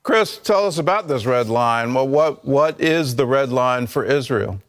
Chris, tell us about this red line. Well, what is the red line for Israel?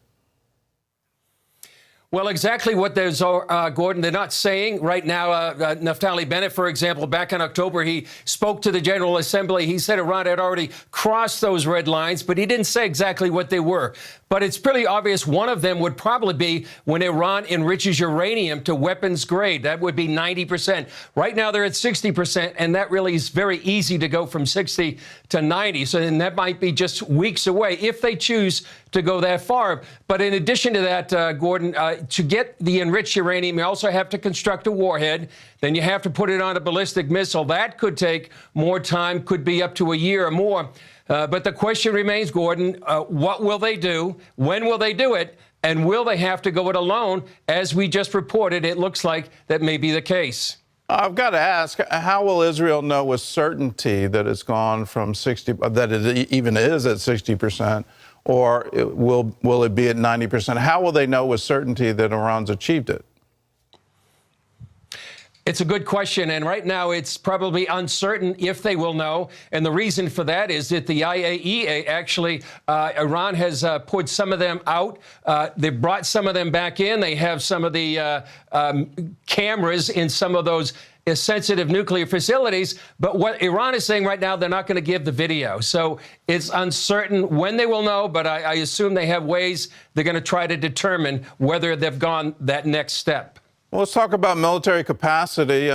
Well, exactly what there's, Gordon, they're not saying right now. Naftali Bennett, for example, back in October, he spoke to the General Assembly. He said Iran had already crossed those red lines, but he didn't say exactly what they were. But it's pretty obvious one of them would probably be when Iran enriches uranium to weapons grade. That would be 90%. Right now, they're at 60%, and that really is very easy to go from 60 to 90. So then that might be just weeks away if they choose to go that far. But in addition to that, Gordon, to get the enriched uranium, you also have to construct a warhead. Then you have to put it on a ballistic missile. That could take more time, could be up to a year or more. But the question remains, Gordon, what will they do? When will they do it? And will they have to go it alone? As we just reported, it looks like that may be the case. I've got to ask, how will Israel know with certainty that it's gone from 60, that it even is at 60%, or will it be at 90%? How will they know with certainty that Iran's achieved it? It's a good question, and right now it's probably uncertain if they will know. And the reason for that is that the IAEA actually, Iran has put some of them out. They brought some of them back in. They have some of the cameras in some of those sensitive nuclear facilities. But what Iran is saying right now, they're not going to give the video. So it's uncertain when they will know, but I assume they have ways they're going to try to determine whether they've gone that next step. Well, let's talk about military capacity.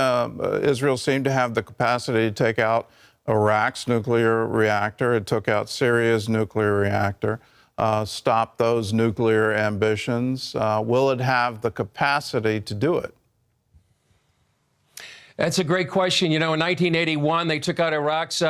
Israel seemed to have the capacity to take out Iraq's nuclear reactor. It took out Syria's nuclear reactor, stopped those nuclear ambitions. Will it have the capacity to do it? That's a great question. You know, in 1981, they took out Iraq's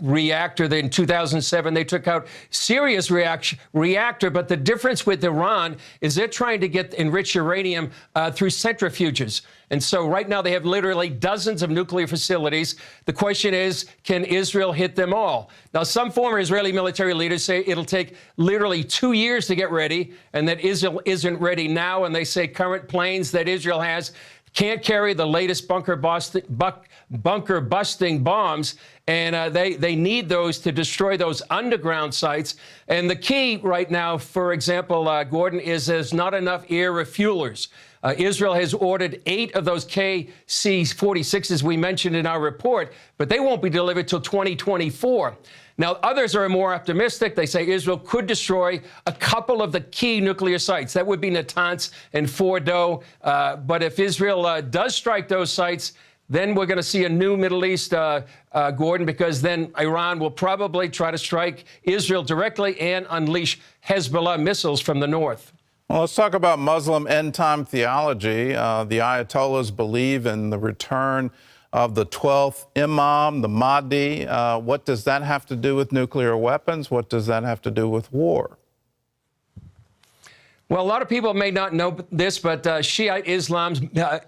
reactor. Then in 2007, they took out Syria's reactor. But the difference with Iran is they're trying to get enriched uranium through centrifuges. And so right now they have literally dozens of nuclear facilities. The question is, can Israel hit them all? Now, some former Israeli military leaders say it'll take literally 2 years to get ready, and that Israel isn't ready now. And they say current planes that Israel has can't carry the latest bunker-busting bombs, and they need those to destroy those underground sites. And the key right now, for example, Gordon, is there's not enough air refuelers. Israel has ordered 8 of those KC-46s we mentioned in our report, but they won't be delivered till 2024. Now, others are more optimistic. They say Israel could destroy a couple of the key nuclear sites. That would be Natanz and Fordo. But if Israel does strike those sites, then we're going to see a new Middle East, Gordon, because then Iran will probably try to strike Israel directly and unleash Hezbollah missiles from the north. Well, let's talk about Muslim end-time theology. The Ayatollahs believe in the return of the 12th Imam, the Mahdi. What does that have to do with nuclear weapons? What does that have to do with war? Well, a lot of people may not know this, but Shiite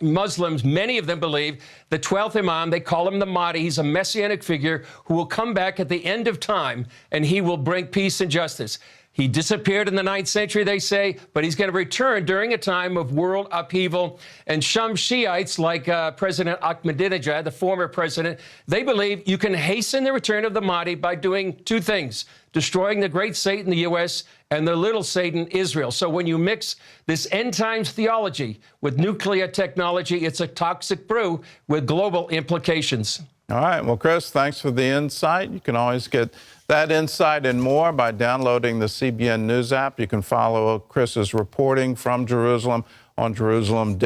Muslims, many of them believe the 12th Imam, they call him the Mahdi. He's a messianic figure who will come back at the end of time, and he will bring peace and justice. He disappeared in the 9th century, they say, but he's going to return during a time of world upheaval. And some Shiites, like President Ahmadinejad, the former president, they believe you can hasten the return of the Mahdi by doing 2 things: destroying the great Satan, the U.S., and the little Satan, Israel. So when you mix this end times theology with nuclear technology, it's a toxic brew with global implications. All right. Well, Chris, thanks for the insight. You can always get that insight and more by downloading the CBN News app. You can follow Chris's reporting from Jerusalem on Jerusalem.